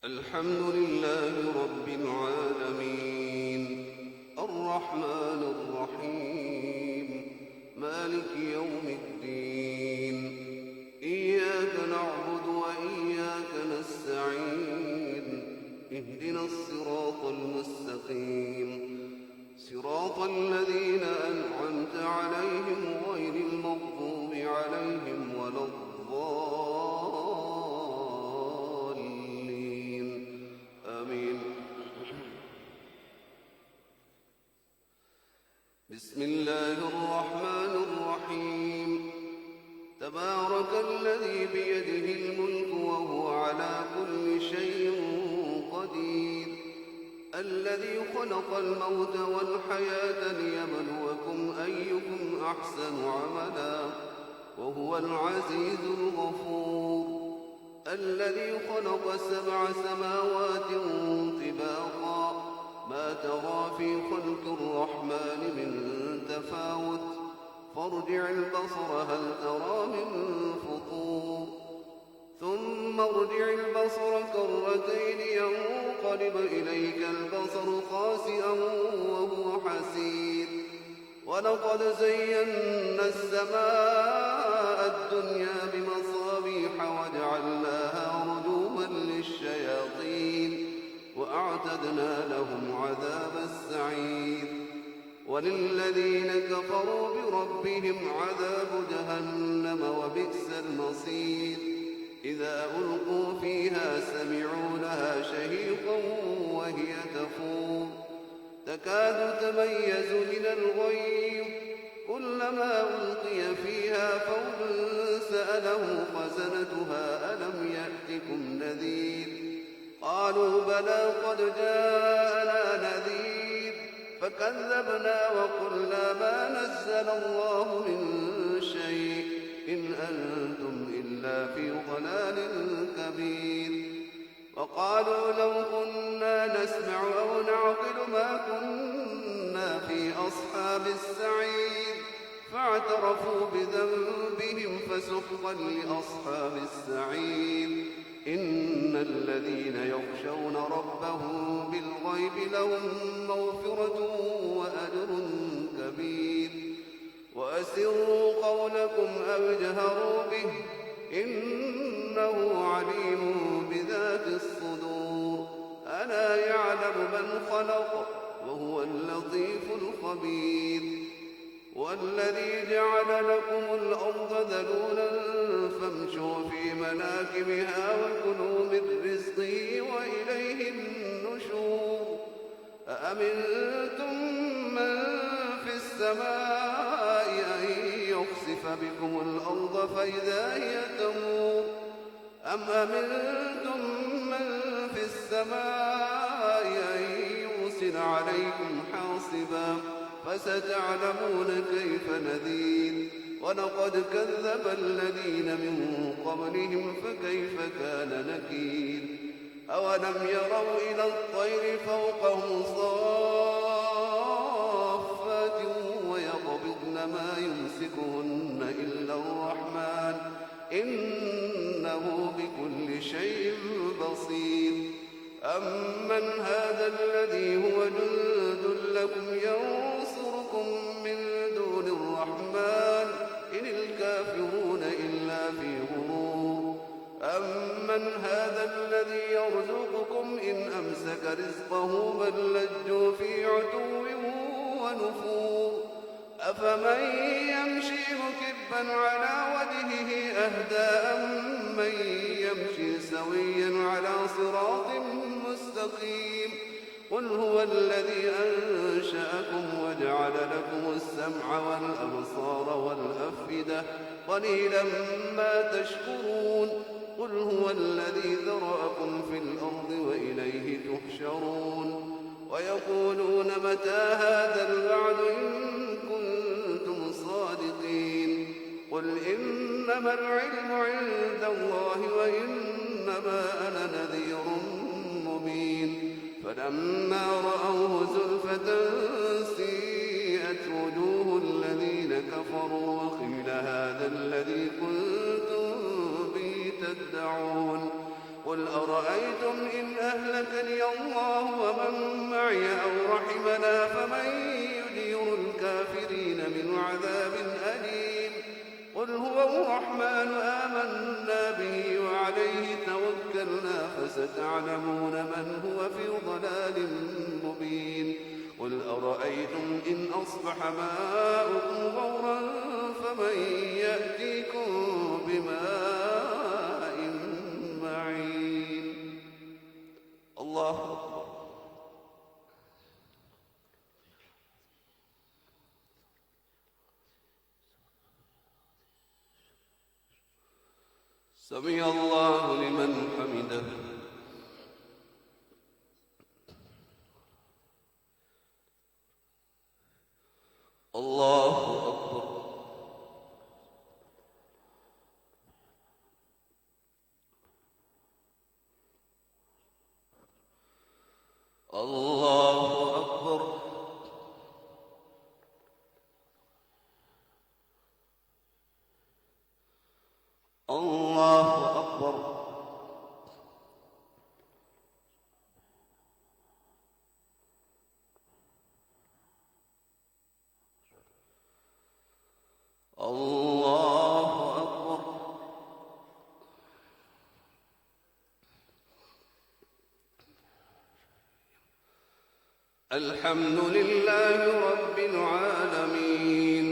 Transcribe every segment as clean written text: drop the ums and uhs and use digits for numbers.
الحمد لله رب العالمين الرحمن الرحيم مالك يوم الدين إياك نعبد وإياك نستعين اهدنا الصراط المستقيم صراط الذين أنعمت عليهم غير المغضوب عليهم ولا الضالين آمين. بسم الله الرحمن الرحيم تبارك الذي بيده الملك وهو على كل شيء قدير الذي خلق الموت والحياة ليبلوكم أيكم أحسن عملا وهو العزيز الغفور الذي خلق 7 سماوات طباقا ما ترى في خلق الرحمن من تفاوت فارجع البصر هل ترى من فطور ثم ارجع البصر كرتين ينقلب إليك البصر خاسئا وهو حسير ولقد زينا السماء الدنيا بمصابيح وجعلناها رجوما للشياطين وأعتدنا لهم عذاب السعير وللذين كفروا بربهم عذاب جهنم وبئس المصير إذا ألقوا فيها سمعوا لها شهيقا وهي تفور تكاد تميز من الغيظ كلما ألقي فيها فوج سأله خزنتها ألم يأتكم نذير قالوا بلى قد جاءنا نذير فكذبنا وقلنا ما نزل الله من شيء إن أنتم إلا في ضلال كبير وقالوا لو كنا نسمع أو نعقل ما كنا في أصحاب السعير فاعترفوا بذنبهم فسحقا لأصحاب السعير إن الذين يخشون ربهم بالغيب لهم مغفرة وأجر كبير وأسروا قولكم أو اجهروا به إنه عليم بذات الصدور ألا يعلم من خلق وهو اللطيف الخبير والذي جعل لكم الأرض ذلولا فامشوا في مناكبها وكلوا من رزقه وإليه النشور أأمنتم من في السماء أن يخسف بكم الأرض فإذا هي تمور أم أمنتم من في السماء أن يرسل عليكم حاصبا فستعلمون كيف نذير ولقد كذب الذين من قبلهم فكيف كان نكير أولم يروا إلى الطير فوقهم صافات ويقبضن ما يمسكهن إلا الرحمن إنه بكل شيء بصير أمن هذا الذي هو جند لكم ينصركم من دون الرحمن إن الكافرون إلا في غرور أمن هذا الذي يرزقكم إن أمسك رزقه بل لجوا في عتو ونفور أفمن يمشي مكبا على وجهه أهدى أمن يمشي سويا على صراط مستقيم قل هو الذي أنشأكم وجعل لكم السمع والأبصار والأفئدة قليلا ما تشكرون قل هو الذي ذرأكم في الأرض وإليه تحشرون ويقولون متى هذا الوعد إن كنتم صادقين قل إنما العلم عند الله وإنما أنا نذير مبين فلما رأوه زلفة سيئت وجوه الذين كفروا وقيل هذا الذي كنتم به تدعون قل أرأيتم إن أهلكني الله ومن معي أو رحمنا فمن يجير الكافرين من عذاب أليم قل هو الرحمن آمنا به وعليه توكلنا فستعلمون من هو في ضلال مبين قل أرأيتم إن أصبح ماؤكم غورا فمن يأتيكم بماء معين الله أكبر. سمع الله لمن حمده. الله أكبر. الله أكبر. الله أكبر. الله أكبر. الحمد لله رب العالمين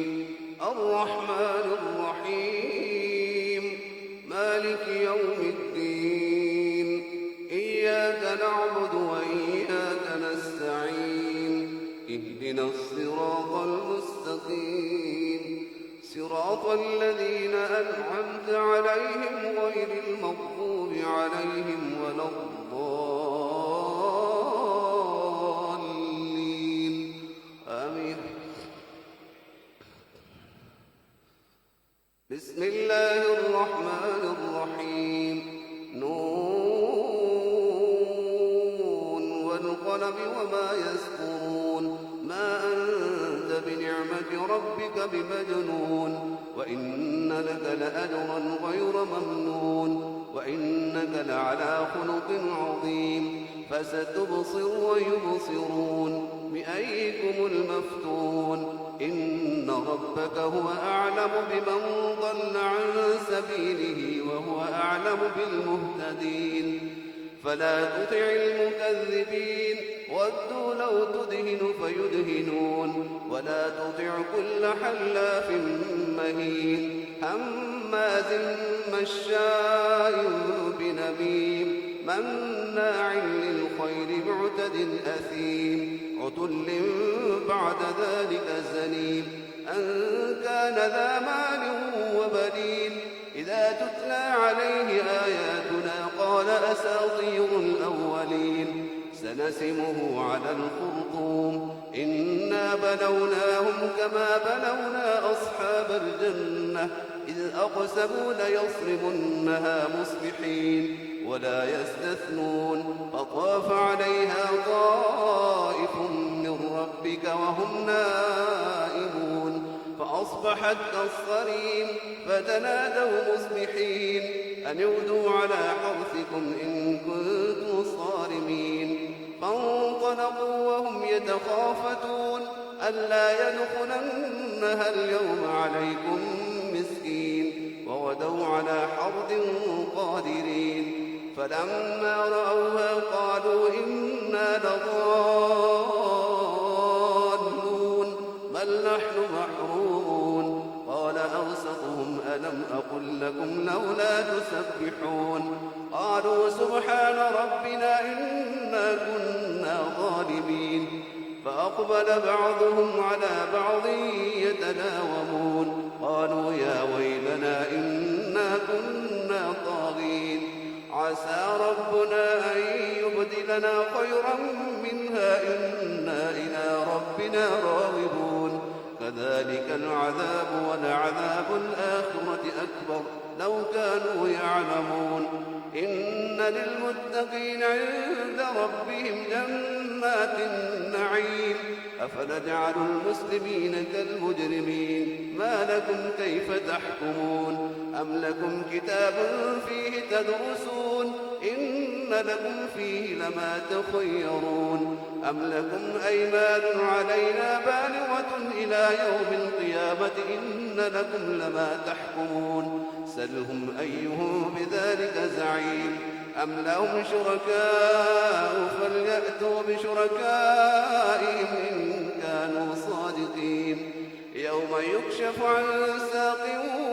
الرحمن الرحيم مالك يوم الدين إياك نعبد وإياك نستعين اهدنا الصراط المستقيم صراط الذين أنعمت عليهم غير المغضوب عليهم ولا الضالين آمين. بسم الله الرحمن الرحيم نون والقلم وما يسطرون ما أنت بنعمة ربك بمجنون وإن لك لأجرا غير ممنون وإنك لعلى خلق عظيم فستبصر ويبصرون بأيكم المفتون إن ربك هو أعلم بمن ضل عن سبيله وهو أعلم بالمهتدين فلا تطع المكذبين ودوا لو تدهن فيدهنون ولا تطع كل حلاف مهين هماز مشاء بنميم مناع للخير معتد أثيم عتل بعد ذلك زنيم أن كان ذا مال وبنين إذا تتلى عليه آياتنا قال أساطير الأولين سنسمه على الخرطوم إنا بلوناهم كما بلونا أصحاب الجنة إذ أقسموا ليصرمنها مصبحين ولا يستثنون فطاف عليها طائف من ربك وهم نائمون فأصبحت كالصريم فتنادوا مصبحين أن اغدوا على حرثكم إن كنتم صارمين فانطلقوا وهم يتخافتون ألا يدخلنها اليوم عليكم مسكين وغدوا على حرد قادرين فلما رأوها قالوا إنا لضالون بل نحن محرومون قال أوسطهم ألم أقل لكم لولا تسبحون قالوا سبحان ربنا إنا كنا ظالمين فأقبل بعضهم على بعض يتلاومون قالوا يا ويلنا إنا كنا طاغين عسى ربنا أن يبدلنا خيرا منها إنا إلى ربنا راغبون كذلك العذاب ولعذاب الآخرة أكبر لو كانوا يعلمون إن للمتقين عند ربهم جنات النعيم أفنجعل المسلمين كالمجرمين ما لكم كيف تحكمون أم لكم كتاب فيه تدرسون إن لكم فيه لما تخيرون أم لكم أيمان علينا بالغة إلى يوم القيامة إن لكم لما تحكمون سلهم أيهم بذلك زعيم أم لهم شركاء فليأتوا بشركائهم إن كانوا صادقين يوم يكشف عن ساق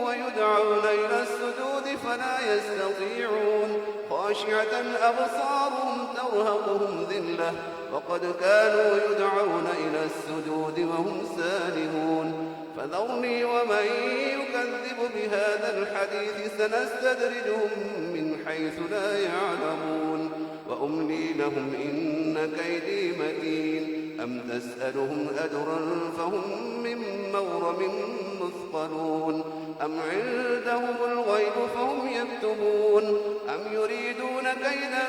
ويدعون إلى السجود فلا يستطيعون خاشعة أبصارهم ترهقهم ذلة وقد كانوا يدعون إلى السجود وهم سالمون فذرني ومن يكذب بهذا الحديث سنستدرجهم من حيث لا يعلمون وأملي لهم إن كيدي متين أم تسألهم أجرا فهم من مغرم مثقلون أم عندهم الغيب فهم يكتبون أم يريدون كيدا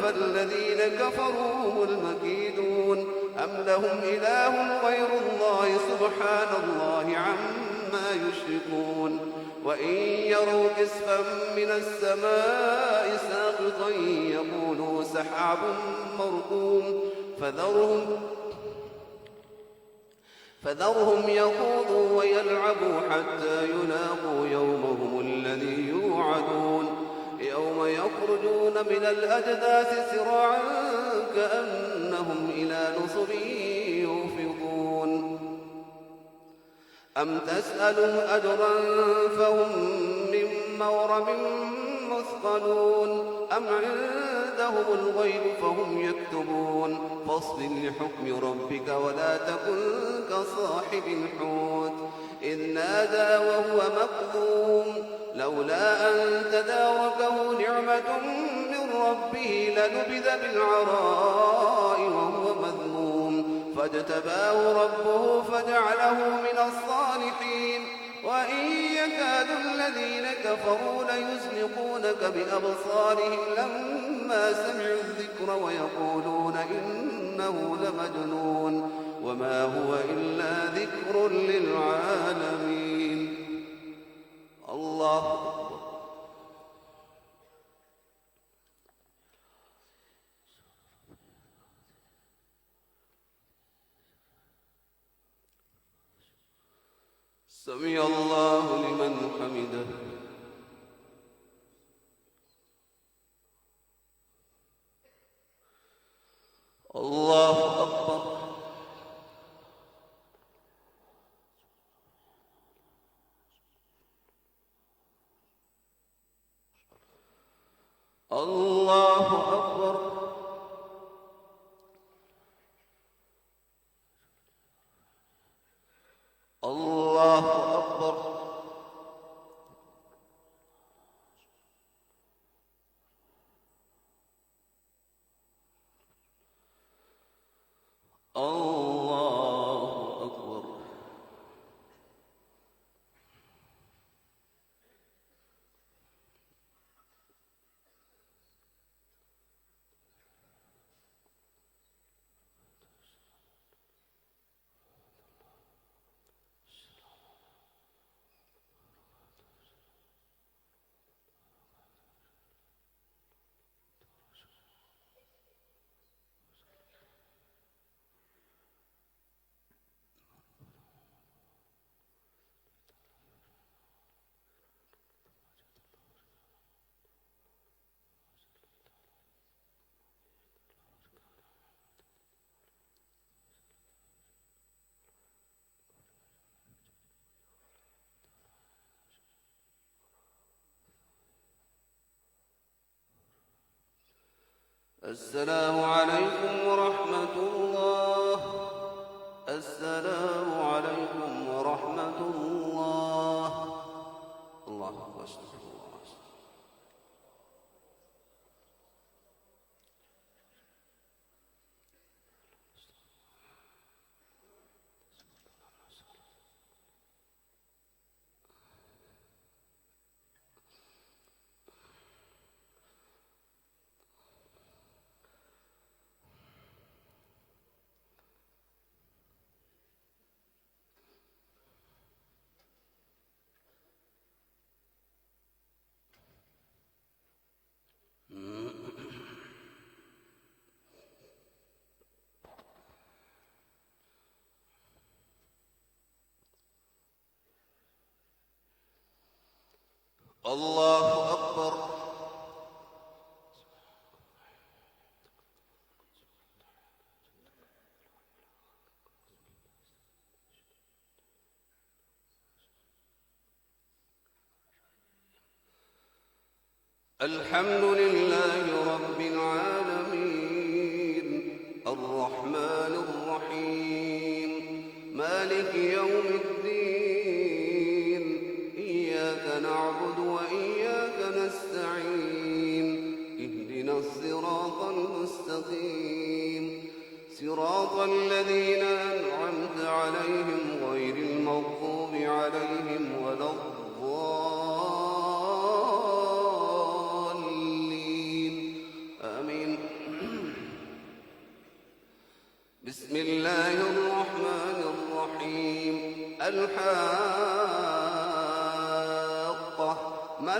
فالذين كفروا هم المكيدون أم لهم إله غير الله سبحان الله عما يشركون وإن يروا كسفا من السماء ساقطا يقولوا سحاب مركوم فذرهم يخوضوا ويلعبوا حتى يلاقوا يومهم الذي يوعدون يوم يخرجون من الأجداث سراعا كأنهم إلى نصب يوفضون أم تسألهم أجرا فهم من مغرم مثقلون أم عندهم الغيب فهم يكتبون فاصبر لحكم ربك ولا تكن كصاحب الحوت إذ نادى وهو مكظوم لولا أن تداركه نعمة من ربه لنبذ بالعراء وهو مذموم فاجتباه ربه فجعله من الصالحين وإن يكاد الذين كفروا ليزلقونك بأبصارهم لما سمعوا الذكر ويقولون إنه لمجنون وما هو إلا ذكر للعالمين الله أكبر سمع الله لمن حمده الله أكبر الله أكبر الله أكبر الله أكبر السلام عليكم ورحمة الله السلام عليكم ورحمة الله الله أكبر استغفر الله الله أكبر. الحمد لله رب العالمين الرحمن الرحيم مالك يوم الدين إياك نعبد وإياك نستعين اهدنا الصراط المستقيم صراط الذين أنعمت عليهم غير المغضوب عليهم ولا الضالين آمين. بسم الله الرحمن الرحيم الحاقة ما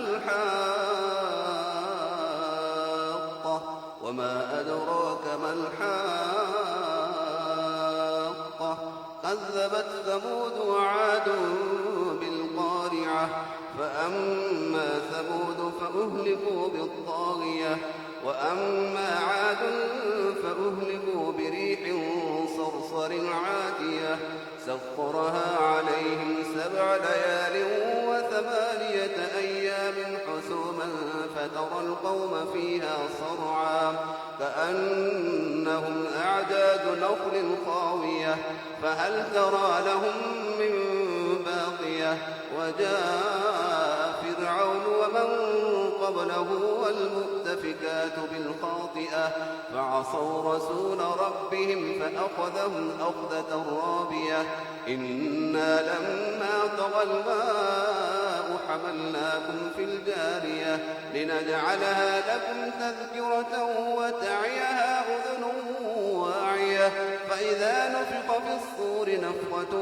الحاقة وما أدراك ما الحاقة كذبت ثمود وعاد بالقارعة فأما ثمود فأهلكوا بالطاغية وأما عاد فأهلكوا بريح صرصر عاتية سخرها عليهم 7 ليال و8 أيام حسوما فترى القوم فيها صرعا كأنهم أعجاز نخل خاوية فهل ترى لهم من باقية وجاء فرعون ومن قبله والمؤتفكات بالخاطئة فعصوا رسول ربهم فأخذهم أخذة رابية إنا لما طغى الماء حملناكم في الجارية لنجعلها لكم تذكرة وتعيها أذن واعية فإذا نفخ في الصور نفخة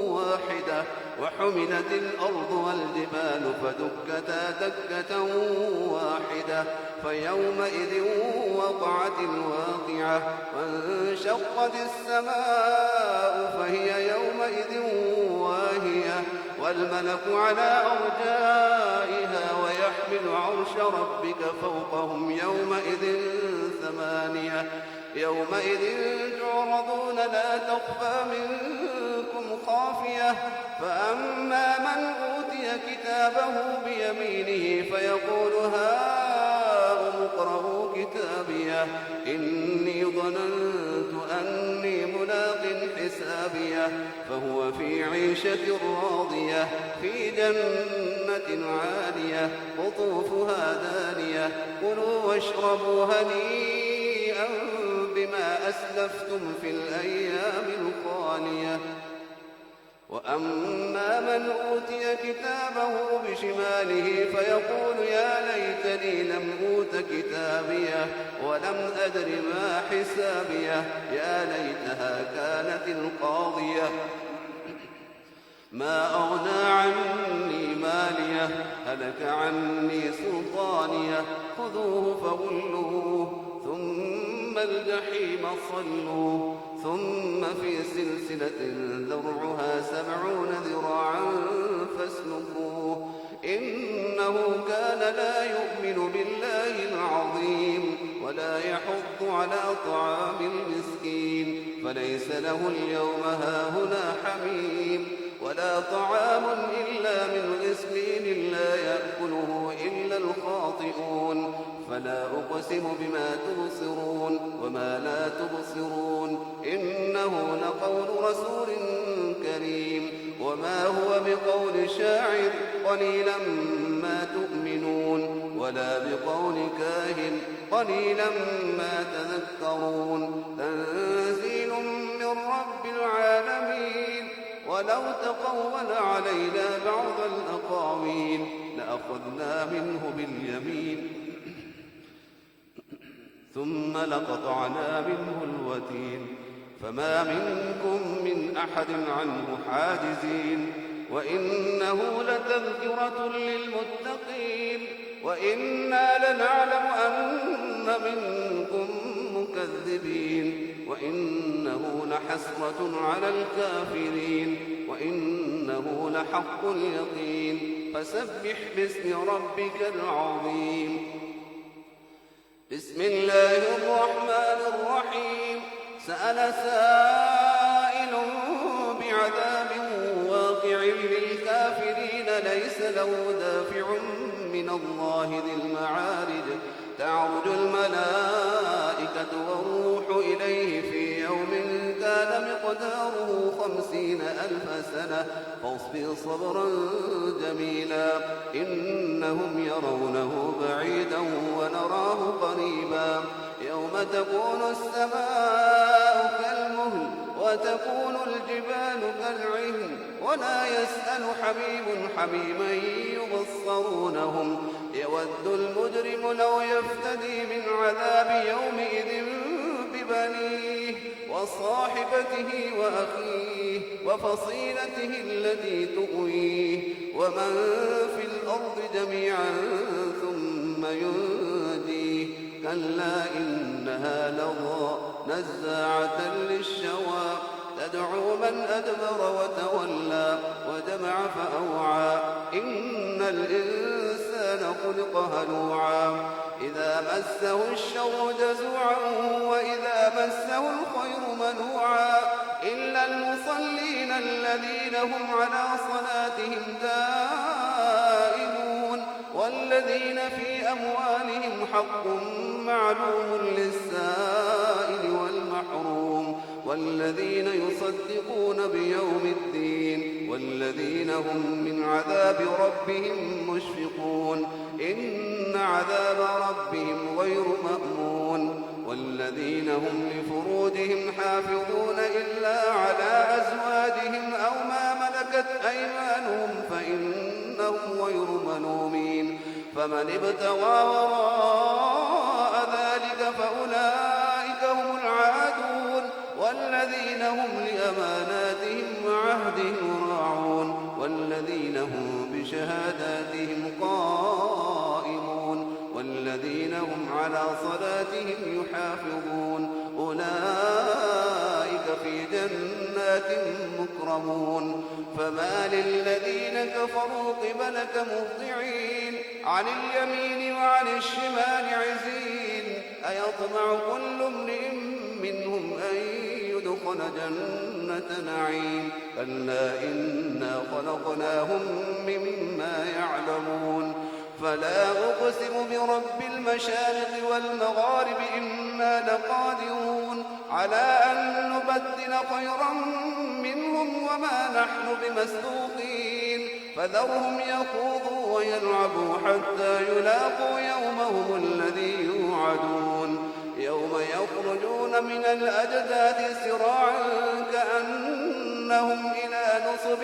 واحدة وحملت الأرض والجبال فدكتا دكة واحدة فيومئذ وقعت الواقعة وانشقت السماء فهي يومئذ واهية والملك على أرجائها ويحمل عرش ربك فوقهم يومئذ 8 يومئذ تعرضون لا تخفى منكم خافية فأما من أوتي كتابه بيمينه فيقول هاؤم اقرءوا كتابيه إني ظننت أني ملاق حسابيه فهو في عيشة راضية في جنة عالية قطوفها دانية كلوا واشربوا هنيئا بما أسلفتم في الأيام الخالية وأما من أوتي كتابه بشماله فيقول يا ليتني لم أوت كتابيه ولم أدر ما حسابيه يا ليتها كانت القاضية ما أغنى عني ماليه هلك عني سلطانيه خذوه فغلوه ثم الجحيم صلوه ثم في سلسلة ذرعها 70 ذراعا فاسلكوه إنه كان لا يؤمن بالله العظيم ولا يحض على طعام المسكين فليس له اليوم هاهنا حميم ولا طعام إلا من غسلين لا يأكله إلا الخاطئون فلا أقسم بما تبصرون وما لا تبصرون إنه لقول رسول كريم وما هو بقول شاعر قليلا ما تؤمنون ولا بقول كاهن قليلا ما تذكرون تنزيل من رب العالمين ولو تقول علينا بعض الأقاويل لأخذنا منه باليمين ثم لقطعنا منه الوتين فما منكم من أحد عنه حاجزين وإنه لتذكرة للمتقين وإنا لنعلم أن منكم مكذبين وإنه لحسرة على الكافرين وإنه لحق اليقين فسبح باسم ربك العظيم. بسم الله الرحمن الرحيم. سأل سائل بعذاب واقع للكافرين ليس له دافع من الله ذي المعارج. تعرج الملائكة والروح إليه في يوم كان مقداره 50,000 سنة فاصبر صبرا جميلا إنهم يرونه بعيدا ونراه قريبا. يوم تكون السماء كالمهل وتكون الجبال كالعهن ولا يسأل حميم حميما يبصرونهم. يود المجرم لو يفتدي من عذاب يومئذ ببنيه وصاحبته وأخيه وفصيلته التي تؤويه ومن في الأرض جميعا ثم ينجيه. كلا إنها لظى نزاعة للشوى تدعو من أدبر وتولى وجمع فأوعى. إن الإنسان خلق هلوعا إذا مسه الشر جزوعا وإذا مسه الخير منوعا إلا المصلين الذين هم على صلاتهم دائمون والذين في أموالهم حق معلوم للسائل والمحروم والذين يصدقون بيوم الدين والذين هم من عذاب ربهم مشفقون. إن عذاب ربهم غير مأمون. والذين هم لفروجهم حافظون إلا على أزواجهم أو ما ملكت أيمانهم فإنهم غير ملومين. فمن ابتغى وراء ذلك فأولئك هم العادون. والذين هم لأماناتهم وعهدهم راعون والذين هم بشهاداتهم قائمون والذين هم على صلاتهم يحافظون. أولئك في جنات مكرمون. فما للذين كفروا قبلك مهطعين عن اليمين وعن الشمال عزين. أيطمع كل امرئ منهم أن يدخل جنة نعيم. كلا إنا خلقناهم مما يعلمون. فلا أقسم برب المشارق والمغارب إنا لقادرون على أن نبدل خيرا منهم وما نحن بمسبوقين. فذرهم يخوضوا ويلعبوا حتى يلاقوا يومهم الذي يوعدون. يوم يخرجون من الأجداث سراعا كأنهم إلى نصب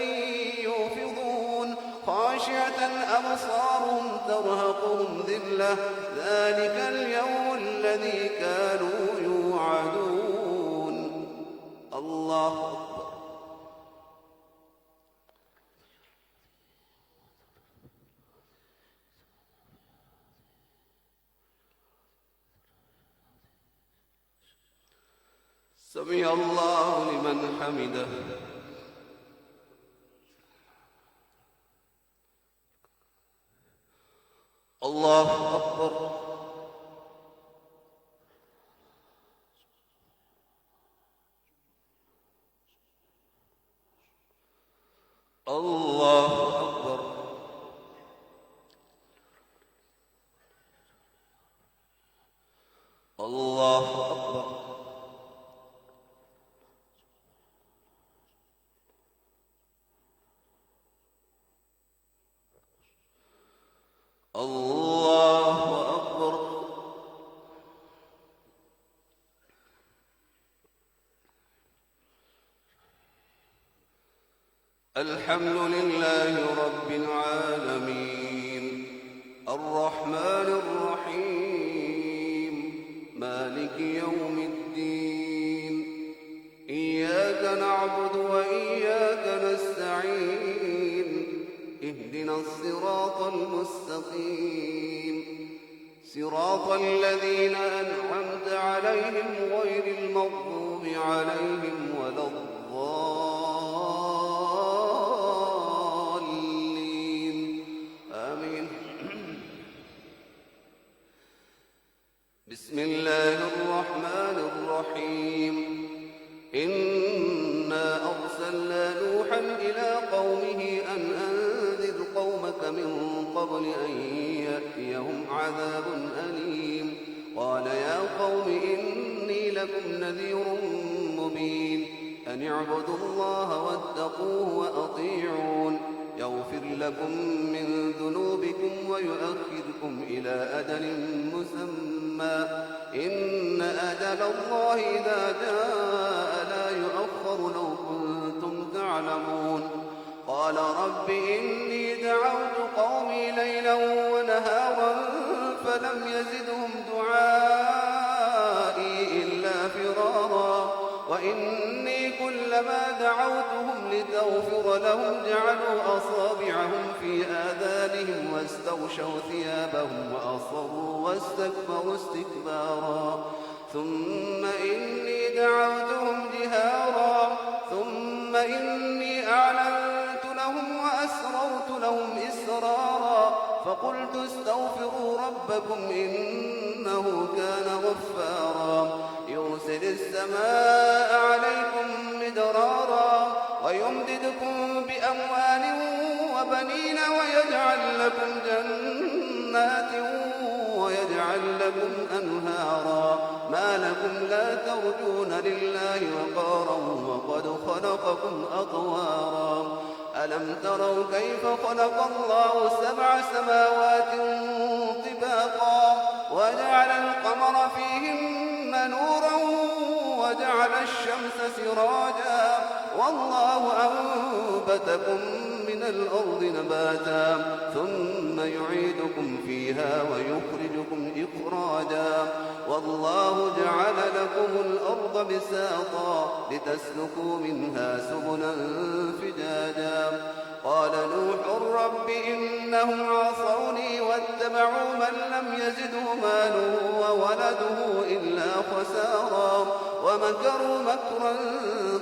يوفضون خاشعة أبصارهم ترهقهم ذلة ذلك اليوم الذي كانوا يوعدون. الله أكبر. سمع الله لمن حمده. الله أكبر. الله أكبر. الله أكبر. الله أكبر. الحمد لله رب العالمين الرحمن الرحيم مالك يوم الدين. إياك نعبد وإياك نستعين. اهدنا الصراط المستقيم صراط الذين أنعمت عليهم غير المغضوب عليهم ولا الضالين. بسم الله الرحمن الرحيم إنا أرسلنا نوحا إلى قومه أن أنذر قومك من قبل أن يأتيهم عذاب أليم قال يا قوم إني لكم نذير مبين أن اعبدوا الله واتقوه وأطيعون يغفر لكم من ذنوبكم ويؤخركم إلى أجل مسمى إن أجل الله إذا جاء لا يؤخر لو كنتم تعلمون قال رب إني دعوت قومي ليلا ونهارا فلم يزدهم دعائي إلا فرارا وإني كلما دعوتهم لتغفر لهم جعلوا أصابعهم في آذانهم واستغشوا ثيابهم وأصروا واستكبروا استكبارا ثم إني دعوتهم جهارا ثم إني أعلنت لهم وأسررت لهم إسرارا فقلت استغفروا ربكم إنه كان غفارا يرسل السماء عليكم مدرارا ويمددكم بأموال وبنين ويجعل لكم جنات ويجعل لكم أنهارا ما لكم لا ترجون لله وقارا وقد خلقكم أطوارا ألم تروا كيف خلق الله 7 سماوات طباقا وجعل القمر فيهن نورا وجعل الشمس سراجا والله أنبتكم من الأرض نباتا ثم يعيدكم فيها ويخرجكم إخراجا والله جعل لكم الأرض بساطا لتسلكوا منها سبلا فجاجا قال نوح رب إنهم عصوني واتبعوا من لم يزده ماله وولده إلا خسارا ومكروا مكرا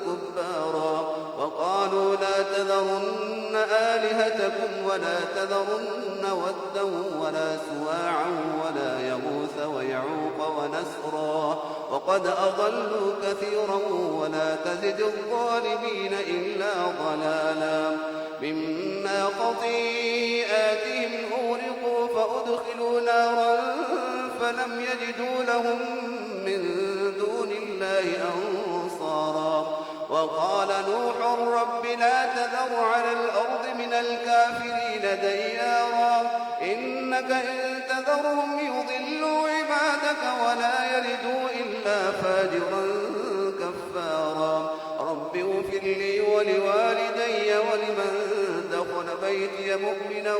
كبارا وقالوا لا تذرن آلهتكم ولا تذرن ودا ولا سواعا ولا يغوث ويعوق ونسرا وقد أضلوا كثيرا ولا تزد الظالمين إلا ضلالا مما خطيئاتهم أغرقوا فأدخلوا نارا فلم يجدوا لهم من دون الله أنصارا وقال نوح رب لا تذر على الأرض من الكافرين ديارا إنك إن تذرهم يضلوا عبادك ولا يلدوا إلا فاجرا كفارا رب اغفر لي ولوالدي ولمن دخل بيتي مؤمنا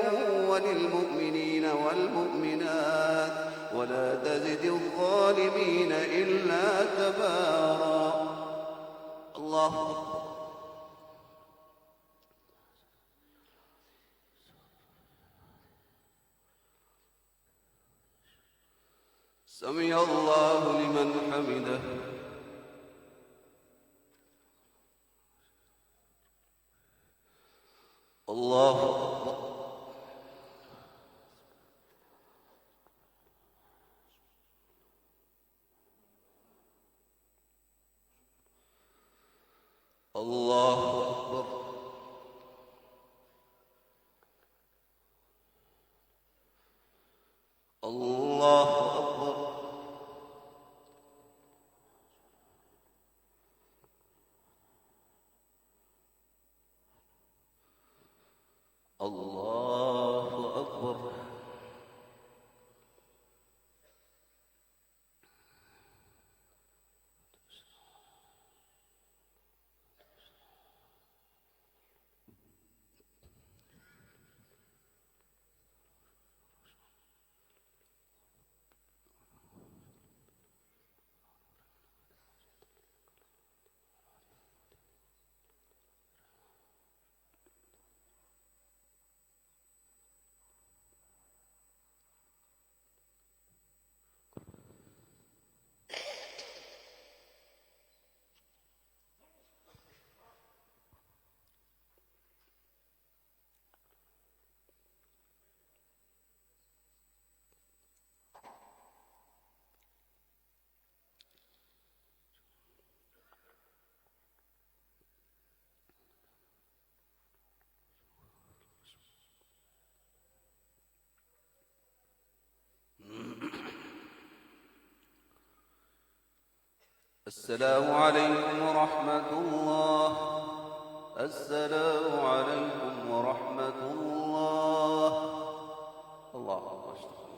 وللمؤمنين والمؤمنات ولا تزد الظالمين إلا تبارا الله أكبر سمع الله لمن حمده الله أكبر الله أكبر الله أكبر الله أكبر السلام عليكم ورحمة الله. السلام عليكم ورحمة الله. اللهم اشتغل.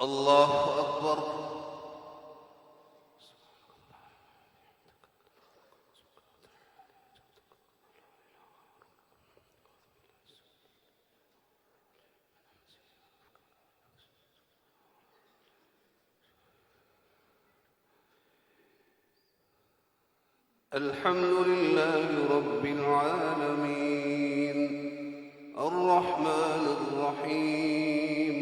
الله أكبر. الحمد لله رب العالمين الرحمن الرحيم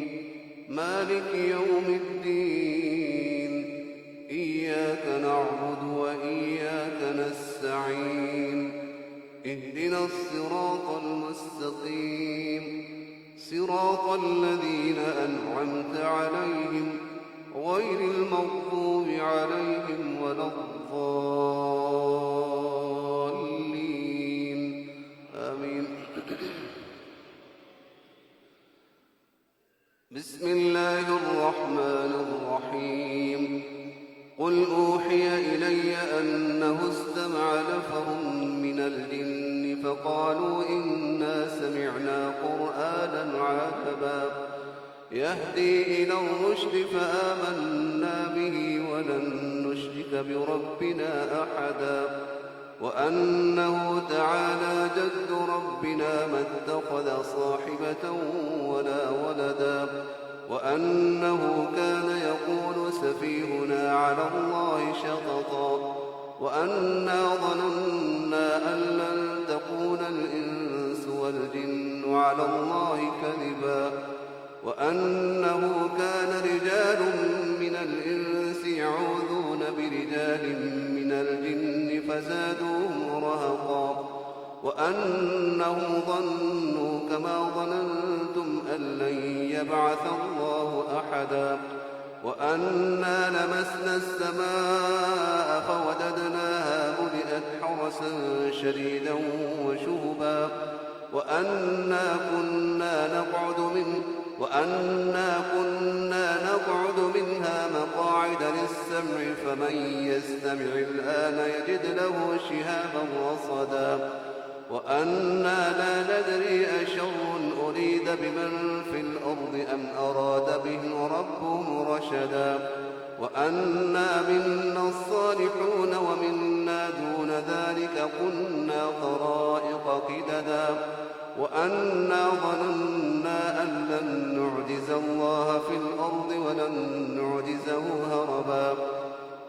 مالك يوم الدين إياك نعبد وإياك نستعين اهدنا الصراط المستقيم صراط الذين أنعمت عليهم غير المغضوب عليهم ولا الضالين آمين. بسم الله الرحمن الرحيم قل أوحي إلي أنه استمع نفر من الجن فقالوا إنا سمعنا قرآنا عجبا يهدي إلى الرشد فآمنا به ولن نشرك بربنا أحدا وأنه تعالى جد ربنا ما اتخذ صاحبة ولا ولدا وأنه كان يقول سفيهنا على الله شططا وأنا ظننا أن لن تكون الإنس والجن على الله كذبا وأنه كان رجال من الإنس يعوذون برجال من الجن فزادوهم رهقا وأنهم ظنوا كما ظننتم أن لن يبعث الله أحدا وأنا لمسنا السماء فوددناها ملئت حرسا شديدا وشهبا وأنا كنا نقعد منها مقاعد للسمع فمن يستمع الآن يجد له شهابا رصدا وأنا لا ندري أشر أريد بمن في الأرض أم أراد بهم ربهم رشدا وأنا منا الصالحون ومنا دون ذلك كنا طرائق قددا وأنا ظننا أن لن نعجز الله في الأرض ولن نعجزه هربا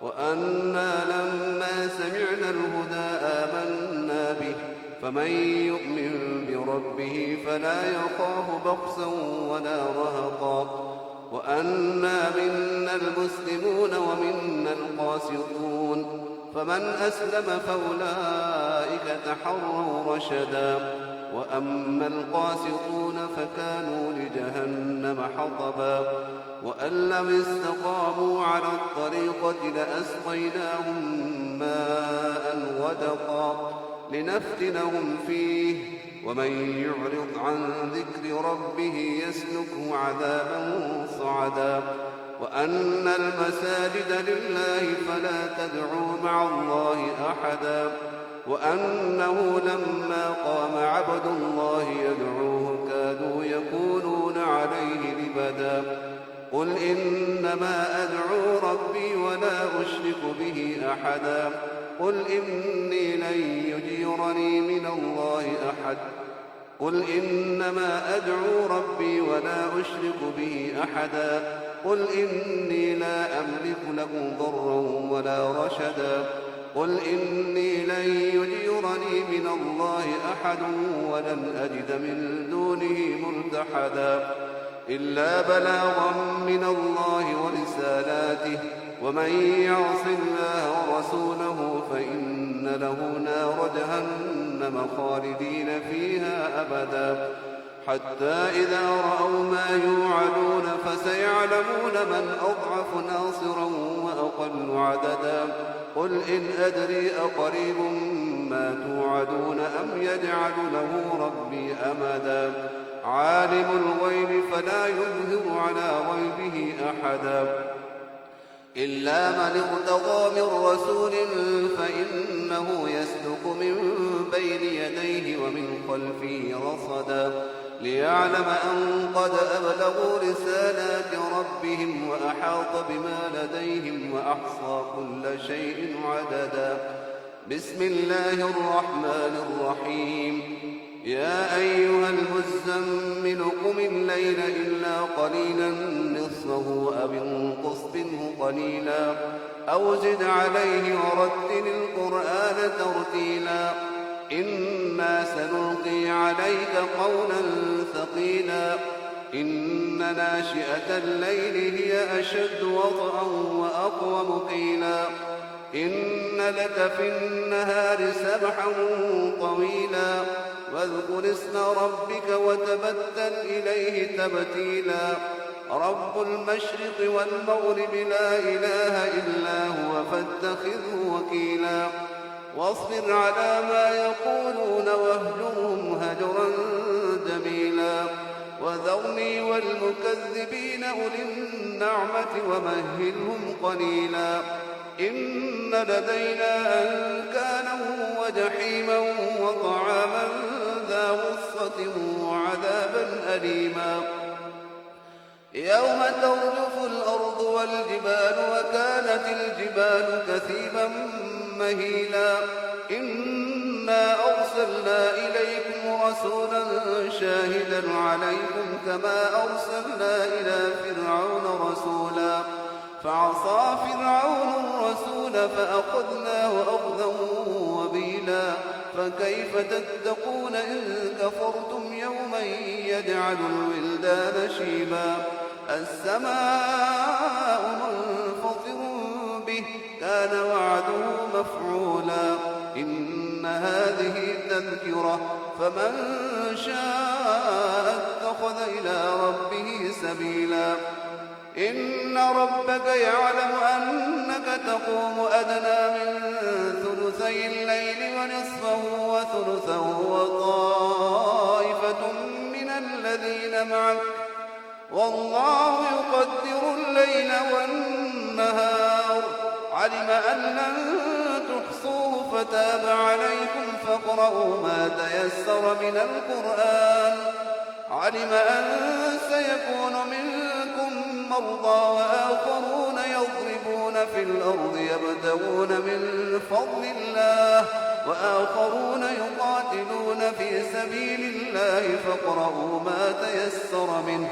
وأنا لما سمعنا الهدى آمنا به فمن يؤمن بربه فلا يخاف بخسا ولا رهقا وأنا منا المسلمون ومنا القاسطون فمن أسلم فأولئك تحروا رشدا وأما القاسطون فكانوا لجهنم حطبا وأن لم استقاموا على الطريقة لأسقيناهم ماء غدقا لنفتنهم فيه ومن يعرض عن ذكر ربه يسلكه عذابا صعدا وأن المساجد لله فلا تدعوا مع الله أحدا وأنه لما قام عبد الله يدعوه كادوا يكونون عليه لبدا قل إنما أدعو ربي ولا أشرك به أحدا قل إني لن يجيرني من الله أحد قل إنما أدعو ربي ولا أشرك به أحدا قل إني لا أملك له ضرا ولا رشدا قل إني لن يجيرني من الله أحد ولن أجد من دونه ملتحدا إلا بلاغا من الله ورسالاته ومن يعص الله ورسوله فإن له نار جهنم خالدين فيها أبدا حتى إذا رأوا ما يوعدون فسيعلمون من أضعف ناصرا وأقل عددا قل إن أدري أقريب ما توعدون أم يجعل له ربي أمدا عالم الغيب فلا يظهر على غيبه أحدا إلا من ارتضى من رسول فإنه يسلك من بين يديه ومن خلفه رصدا ليعلم أن قد أبلغوا رسالات ربهم وأحاط بما لديهم وأحصى كل شيء عددا بسم الله الرحمن الرحيم يا أيها المزمل قم الليل إلا قليلا نصفه أو انقص منه قليلا أو زد عليه ورتل القرآن ترتيلا إنا سنلقي عليك قولا ثقيلا إن ناشئة الليل هي أشد وطئا وأقوم قيلا إن لك في النهار سبحا طويلا واذكر اسم ربك وتبتل إليه تبتيلا رب المشرق والمغرب لا إله إلا هو فاتخذه وكيلا واصبر على ما يقولون واهجرهم هجرا جميلا وذرني والمكذبين أولي النعمة ومهلهم قليلا إن لدينا أنكالا وجحيما وطعاما ذا غصة وعذابا أليما يوم ترجف الأرض والجبال وكانت الجبال كثيبا مهيلا إنا أرسلنا إليكم رسولا شاهدا عليكم كما أرسلنا إلى فرعون رسولا فعصى فرعون الرسول فأخذناه أخذا وبيلا فكيف تتقون إن كفرتم يوما يجعل الولدان شيبا السماء منفطر به كان وعده مفعولا إن هذه تذكرة فمن شاء اتخذ إلى ربه سبيلا إن ربك يعلم أنك تقوم أدنى من ثلثي الليل ونصفه وثلثه وطائفة من الذين معك والله يقدر الليل والنهار علم أن لن تحصوه فتاب عليكم فاقرؤوا ما تيسر من القرآن علم أن سيكون منكم مرضى وآخرون يضربون في الأرض يبتغون من فضل الله وآخرون يقاتلون في سبيل الله فاقرؤوا ما تيسر منه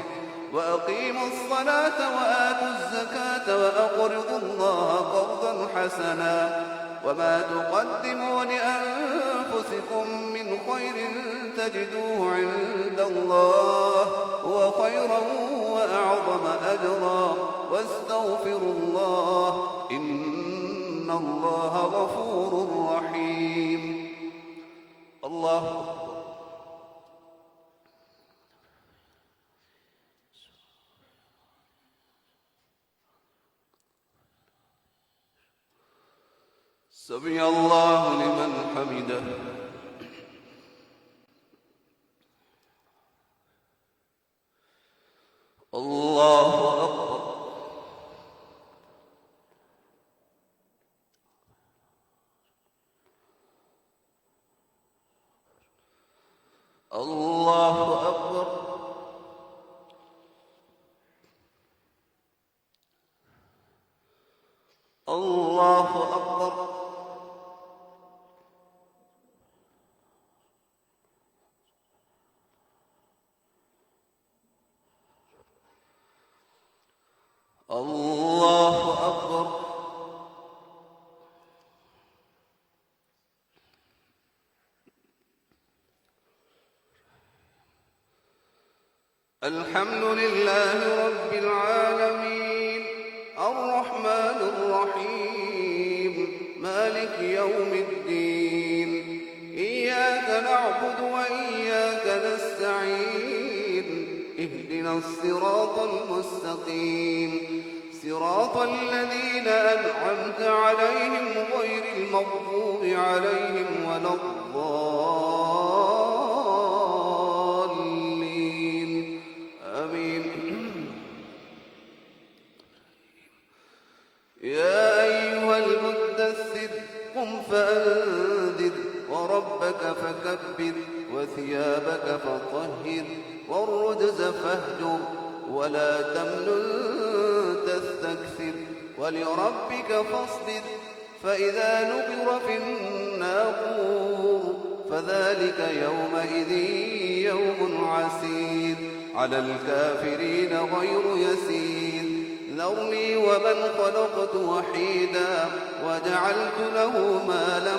وأقيموا الصلاة وآتوا الزكاة وأقرضوا الله قرضا حسنا وما تقدموا لأنفسكم من خير تجدوه عند الله هو خيرا وأعظم أجرا واستغفروا الله إن الله غفور رحيم الله أكبر سمع الله لمن حمده الله أكبر الله أكبر الله أكبر الله أكبر الحمد لله رب العالمين الرحمن الرحيم مالك يوم الدين إياك نعبد وإياك نستعين اهدنا الصراط المستقيم صراط الذين أنعمت عليهم غير المغضوب عليهم ولا الضالين آمين. يا أيها المدثر قم فأنذر وربك فكبر وثيابك فطهر والرجز فاهجر ولا تمنن تستكثر ولربك فاصبر فإذا نقر في الناقور فذلك يومئذ يوم عسير على الكافرين غير يسير ذرني ومن خلقت وحيدا وجعلت له مالا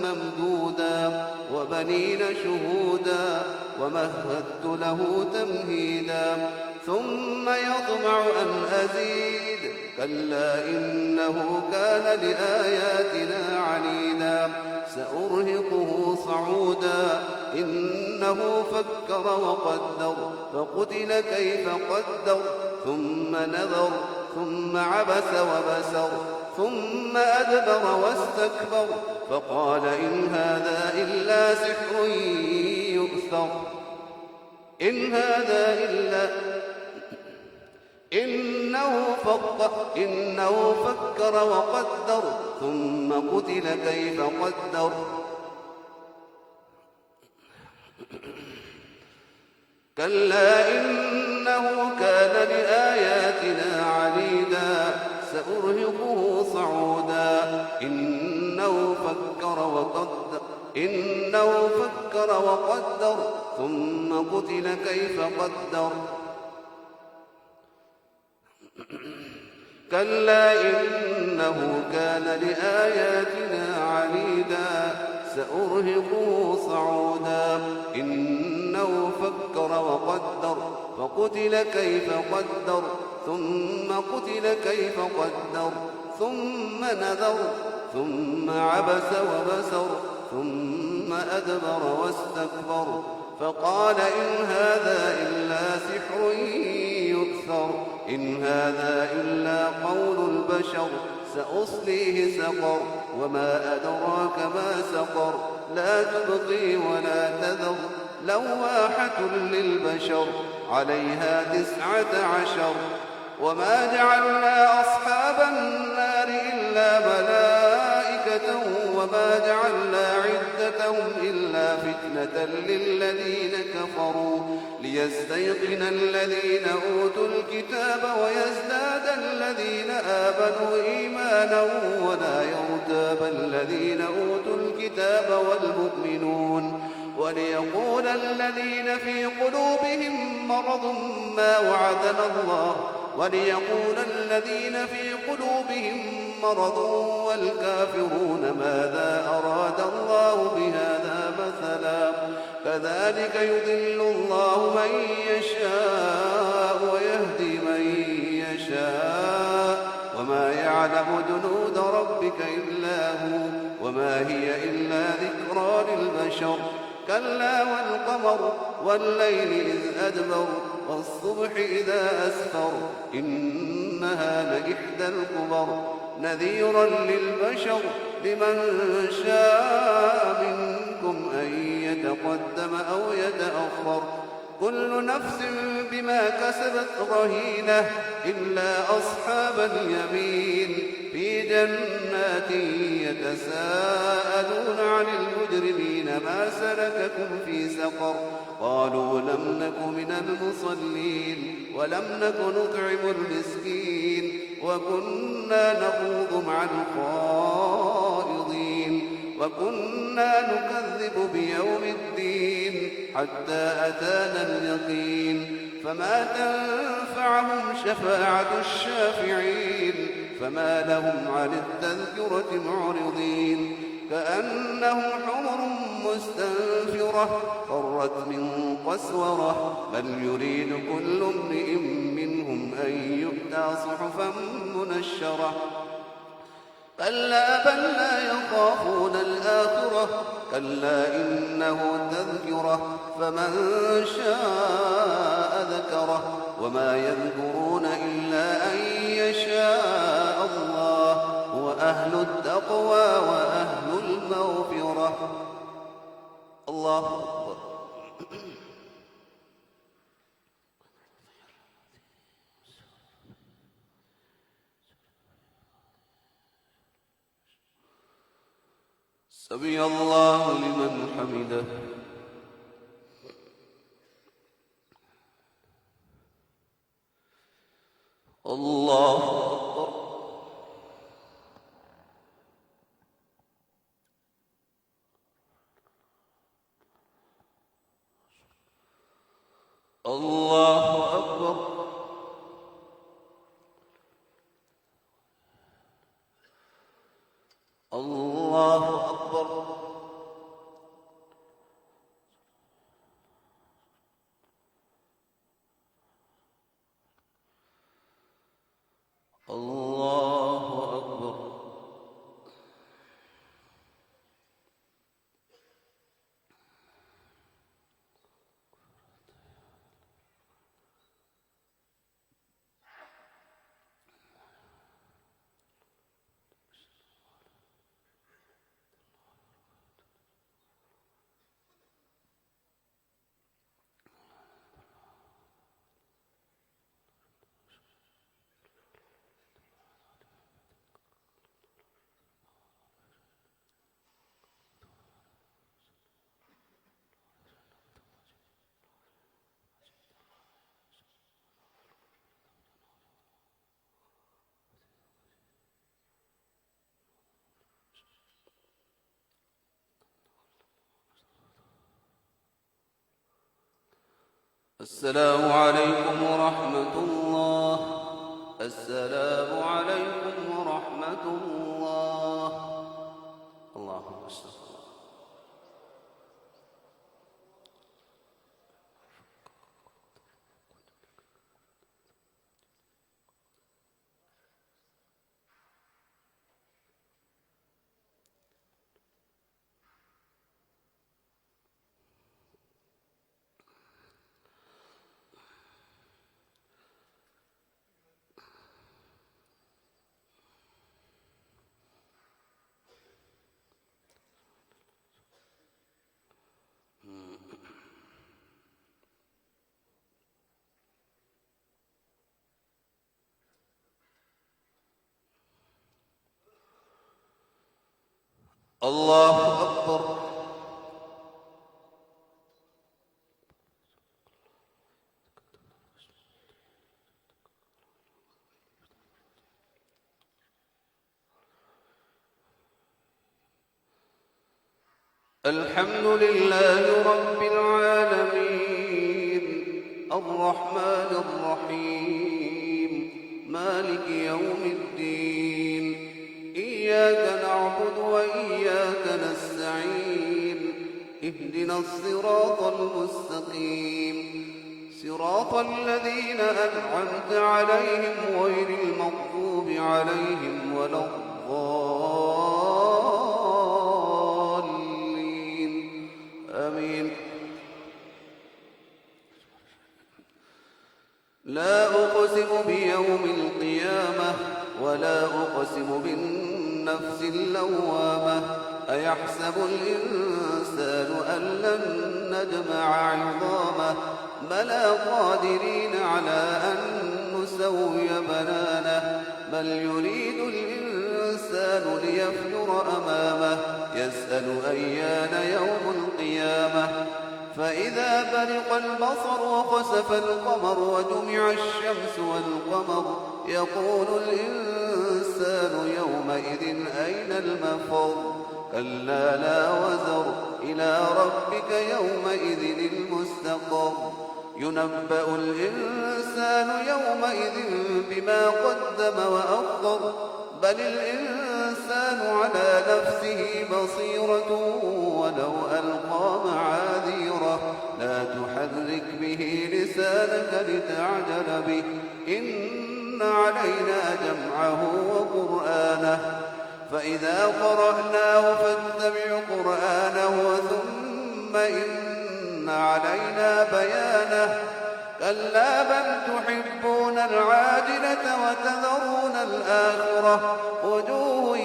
ممدودا وبنين شهودا ومهدت له تمهيدا ثم يطمع أن أزيد كلا إنه كان لآياتنا عنيدا سأرهقه صعودا إنه فكر وقدر فقتل كيف قدر ثم نذر ثم عبس وبسر ثم أدبر واستكبر فقال إن هذا إلا سحر يؤثر إنه فكر وقدر ثم قتل كيف قدر كلا إنه كان لآياتنا عنيدا سأرهقه صعودا إنه فكر وقدر ثم قتل كيف قدر كلا إنه كان لآياتنا عنيدا سأرهقه صعودا إنه فكر وقدر فقتل كيف قدر ثم قتل كيف قدر ثم نذر ثم عبس وبسر ثم أدبر واستكبر فقال إن هذا إلا سحر يؤثر إن هذا إلا قول البشر سأصليه سقر وما أدراك ما سقر لا تبقي ولا تذر لواحة للبشر عليها 19 وما جعلنا أصحاب النار إلا ملائكة وما جعلنا عدتهم إلا فتنة للذين كفروا ليستيقن الذين أوتوا الكتاب ويزداد الذين آمنوا إيمانا ولا يرتاب الذين أوتوا الكتاب والمؤمنون وليقول الذين في قلوبهم مرض ما وعدنا الله وليقول الذين في قلوبهم مرض والكافرون ماذا أراد الله بهذا مثلا كذلك يضل الله من يشاء ويهدي من يشاء وما يعلم جنود ربك إلا هو وما هي إلا ذكرى للبشر كلا والقمر والليل إذ أدبر والصبح إذا أسفر إنها لإحدى الكبر نذيرا للبشر لمن شاء منكم أن يتقدم أو يتأخر كل نفس بما كسبت رهينة إلا أصحاب اليمين في جنات يتساءلون عن المجرمين ما سلككم في سقر قالوا لم نك من المصلين ولم نك نطعم المسكين وكنا نخوض مع الخائضين وكنا نكذب بيوم الدين حتى أتانا اليقين فما تنفعهم شفاعة الشافعين فما لهم عن التذكرة معرضين كأنهم حمر مستنفرة فرت من قسورة بل يريد كل امرئ منهم أن يؤتى صحفا منشرة كلا بل لا يخافون الآخرة كلا إنه تذكرة فمن شاء ذكره وما يذكرون إلا أن يشاء الله هو أهل التقوى وأهل المغفرة. الله أكبر. سمع الله لمن حمده. الله أكبر. الله أكبر. الله أكبر. الله أكبر. السلام عليكم ورحمة الله. السلام عليكم ورحمة الله. اللهم صل. الله أكبر. الحمد لله رب العالمين الرحمن الرحيم مالك يوم الدين إياك نعبد وإياك نستعين اهدنا الصراط المستقيم صراط الذين أنعمت عليهم غير المغضوب عليهم ولا الضالين آمين. لا أقسم بيوم القيامة ولا أقسم بالنفس اللوامة أيحسب الإنسان أن لن نجمع عظامه بلى قادرين على أن نسوي بنانه بل يريد الإنسان ليفجر أمامه يسأل أيان يوم القيامة فإذا برق البصر وخسف القمر وجمع الشمس والقمر يقول الإنسان يومئذ أين المفر كلا لا وزر إلى ربك يومئذ المستقر ينبأ الإنسان يومئذ بما قدم وأخر بل الإنسان على نفسه بصيرة ولو ألقى معاذيره لا تحرك به لسانك لتعجل به إن جمعه وقرآنه فإذا قرأناه فاتبع قرآنه ثم إن علينا بيانه كلا بل تحبون العاجلة وتذرون الآخرة وجوه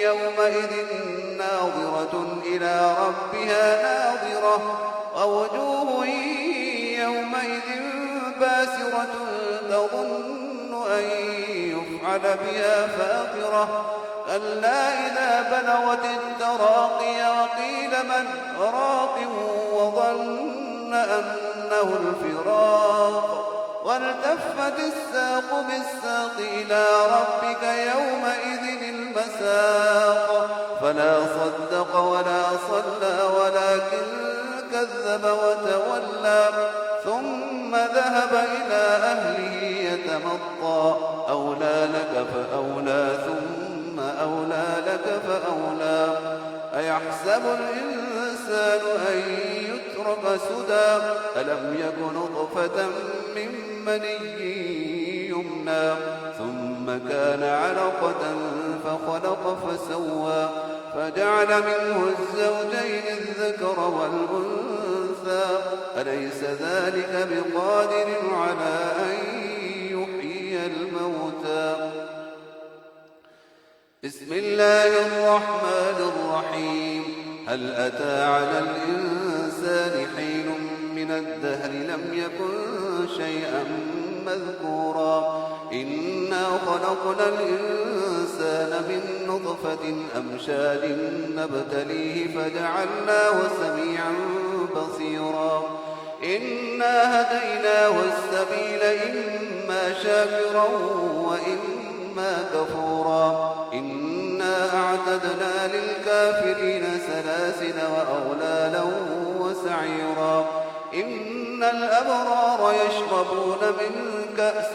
يومئذ ناظرة إلى ربها ناظرة ووجوه يومئذ باسرة تظن أن يفعل بها فاقرة كلا إذا بلغت التراقي وقيل من راق وظن أنه الفراق والتفت الساق بالساق إلى ربك يومئذ المساق فلا صدق ولا صلى ولكن كذب وتولى ثم ذهب إلى أهله يتمطى أولى لك فأولى ثم أولى لك فأولى أيحسب الإنسان أن يترك سدى ألم يك نطفة من مني يمنى ثم كان علقة فخلق فسوى فجعل منه الزوجين الذكر والأنثى أليس ذلك بقادر على أن يحيي الموتى بسم الله الرحمن الرحيم هل أتى على الإنسان حين من الدهر لم يكن شيئا مذكورا إنا خلقنا الإنسان من نطفة أمشاج نبتليه فجعلناه سميعا بصيرا إنا هديناه السبيل إما شاكرا وإما كفورا إنا أعتدنا للكافرين سلاسل وأغلالا وسعيرا إن الأبرار يشربون من كأس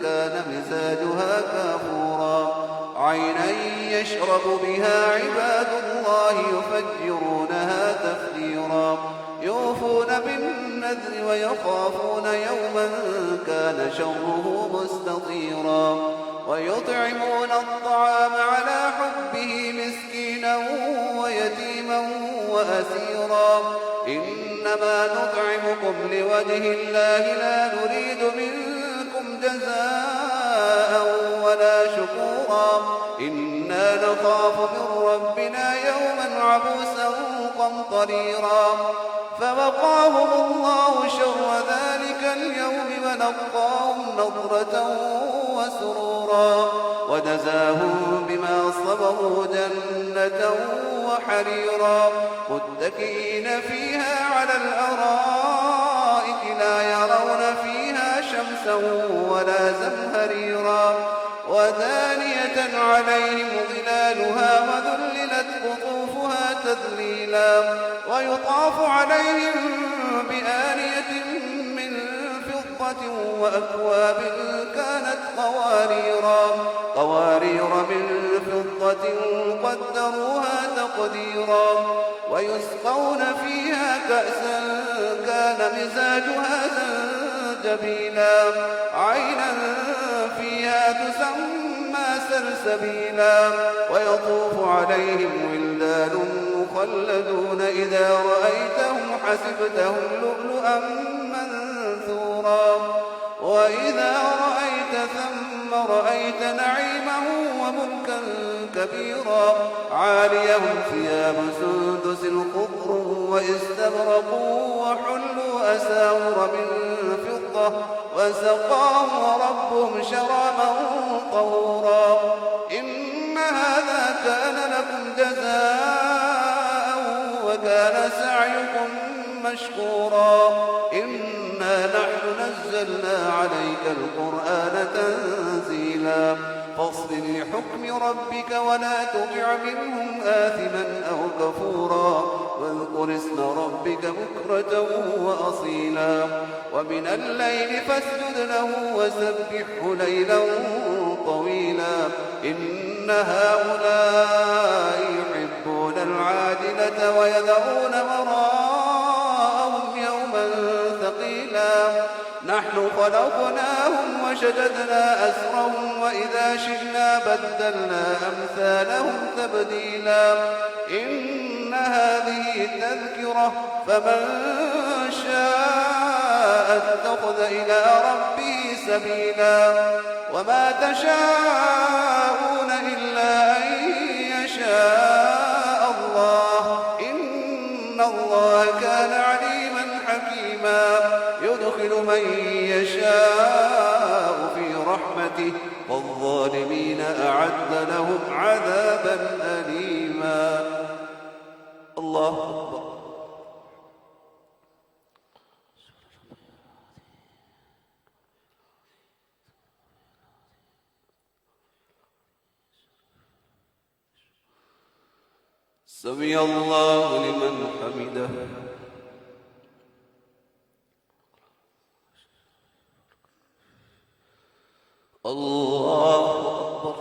كان مزاجها كافورا عينا يشرب بها عباد الله يفجرونها تفجيرا يوفون بالنذر ويخافون يوما كان شره مستطيرا ويطعمون الطعام على حبه مسكينا ويتيما وأسيرا إنما نطعمكم لوجه الله لا نريد منكم جزاء ولا شكورا إنا نخاف من ربنا يوما عبوسا قمطريرا فوقاهم الله شر ذلك اليوم ولقاهم نضرة وسرورا وجزاهم بما صبروا جنة وحريرا متكئين فيها على الأرائك لا يرون فيها شمسا ولا زمهريرا ودانية عليهم ظلالها وذللت قطوفها تذليلا ويطاف عليهم بآنية من فضة وأكواب كانت قوارير من فضة قدروها تقديرا ويسقون فيها كأسا كان مزاجها زنجبيلا عينا فيها تسمى سلسبيلا ويطوف عليهم ولدان مخلدون إذا رأيتهم حسبتهم لؤلؤا منثورا وإذا رأيت ثم رأيت نعيما وملكا كبيرا عاليهم ثياب سندس خضر واستبرقوا وحلوا أساور من فضة وسقاهم ربهم شرابا طهورا إن هذا كان لكم جزاء وكان سعيكم مشكورا إنا نحن نزلنا عليك القرآن تنزيلا فاصبر لحكم ربك ولا تطع منهم آثما أو كفورا واذكر اسم ربك بكرة وأصيلا ومن الليل فاسجد له وسبحه ليلا طويلا إن هؤلاء يحبون العاجلة ويذرون وراءهم يوما ثقيلا نحن خلقناهم شددنا أسرهم وإذا شئنا بدلنا أمثالهم تبديلا إن هذه تذكرة فمن شاء اتخذ إلى ربه سبيلا وما تشاءون إلا أن يشاء الله إن الله كان عليما حكيما يدخل من يشاء في رحمته والظالمين أعد لهم عذابا أليما. الله أكبر. سمع الله لمن حمده. الله أكبر.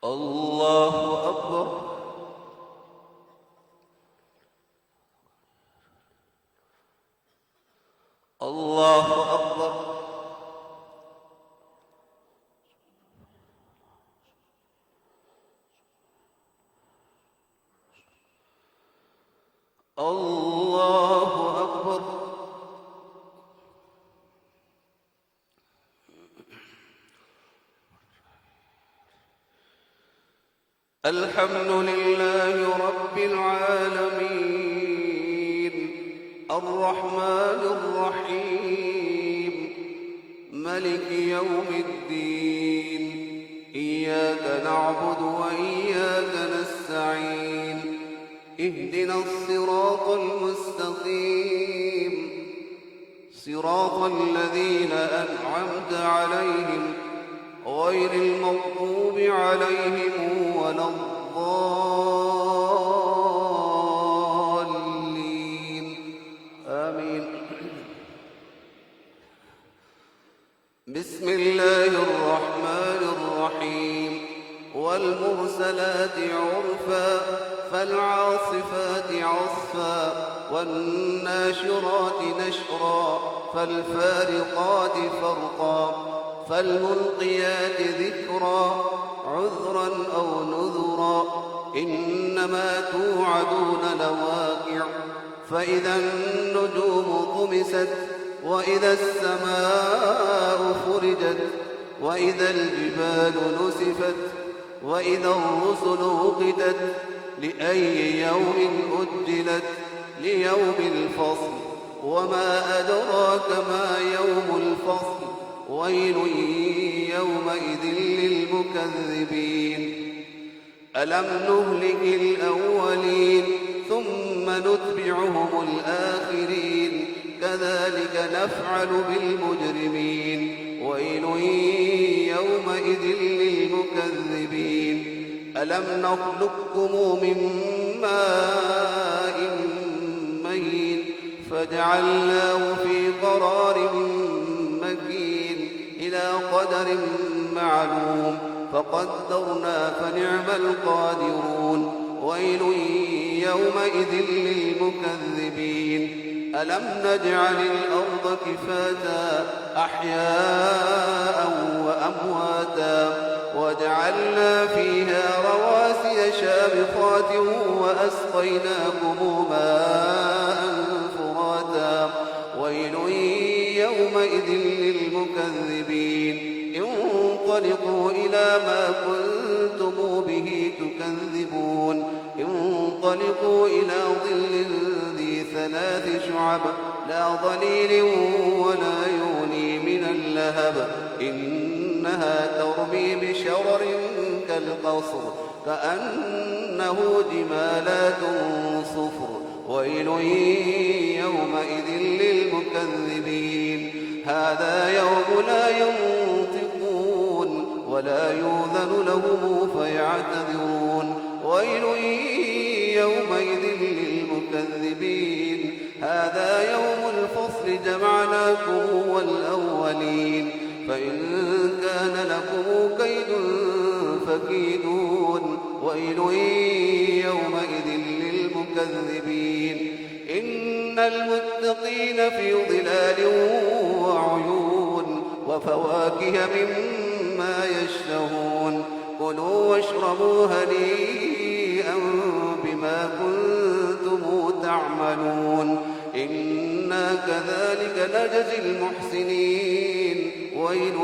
الله أكبر. الله أكبر. الله أكبر. الحمد لله رب العالمين الرحمن الرحيم ملك يوم الدين إياك نعبد وإياك نستعين اهدنا الصراط المستقيم صراط الذين أنعمت عليهم غير المغضوب عليهم ولا الضالين آمين. بسم الله الرحمن الرحيم والمرسلات عرفا فالعاصفات عصفا والناشرات نشرا فالفارقات فرقا فالملقيات ذكرا عذرا أو نذرا إنما توعدون لواقع فإذا النجوم طمست وإذا السماء فرجت وإذا الجبال نسفت وإذا الرسل أقتت لأي يوم أجلت ليوم الفصل وما أدراك ما يوم الفصل ويل يومئذ للمكذبين ألم نهلك الأولين ثم نتبعهم الآخرين كذلك نفعل بالمجرمين ويل يومئذ للمكذبين ألم نخلقكم من ماء مهين فجعلناه في قرار مكين إلى قدر معلوم فقدرنا فنعم القادرون ويل يومئذ للمكذبين ألم نجعل الأرض كفاتا أحياء وأمواتا وجعلنا فيها رواسي شامخات وأسقيناكم ماء فراتا ويل يومئذ للمكذبين انطلقوا إلى ما كنتم به تكذبون انطلقوا إلى ظل ذي ثلاث شعب لا ظليل ولا يغني من اللهب إنها ترمي بشرر كالقصر كأنه جمالات صفر ويل يومئذ للمكذبين هذا يوم لا ينطقون ولا يؤذن لهم فيعتذرون ويل يومئذ للمكذبين هذا يوم الفصل جمعناكم والأولين فإن كان لكم كيد فكيدون ويل يومئذ للمكذبين إن المتقين في ظلال وعيون وفواكه مما يشتهون كلوا واشربوا هنيئا بما كنتم تعملون إنا كذلك نجزي المحسنين ويل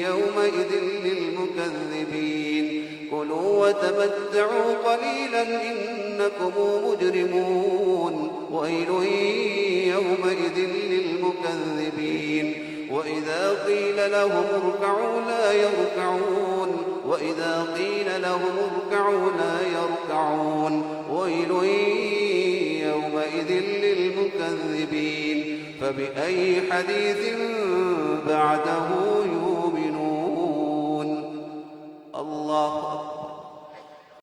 يومئذ للمكذبين كلوا وتمتعوا قليلا إنكم مجرمون ويل يومئذ للمكذبين وإذا قيل لهم اركعوا لا يركعون وإذا قيل لهم اركعوا لا يركعون ويل يومئذ للمكذبين فبأي حديث بعده يؤمنون الله أكبر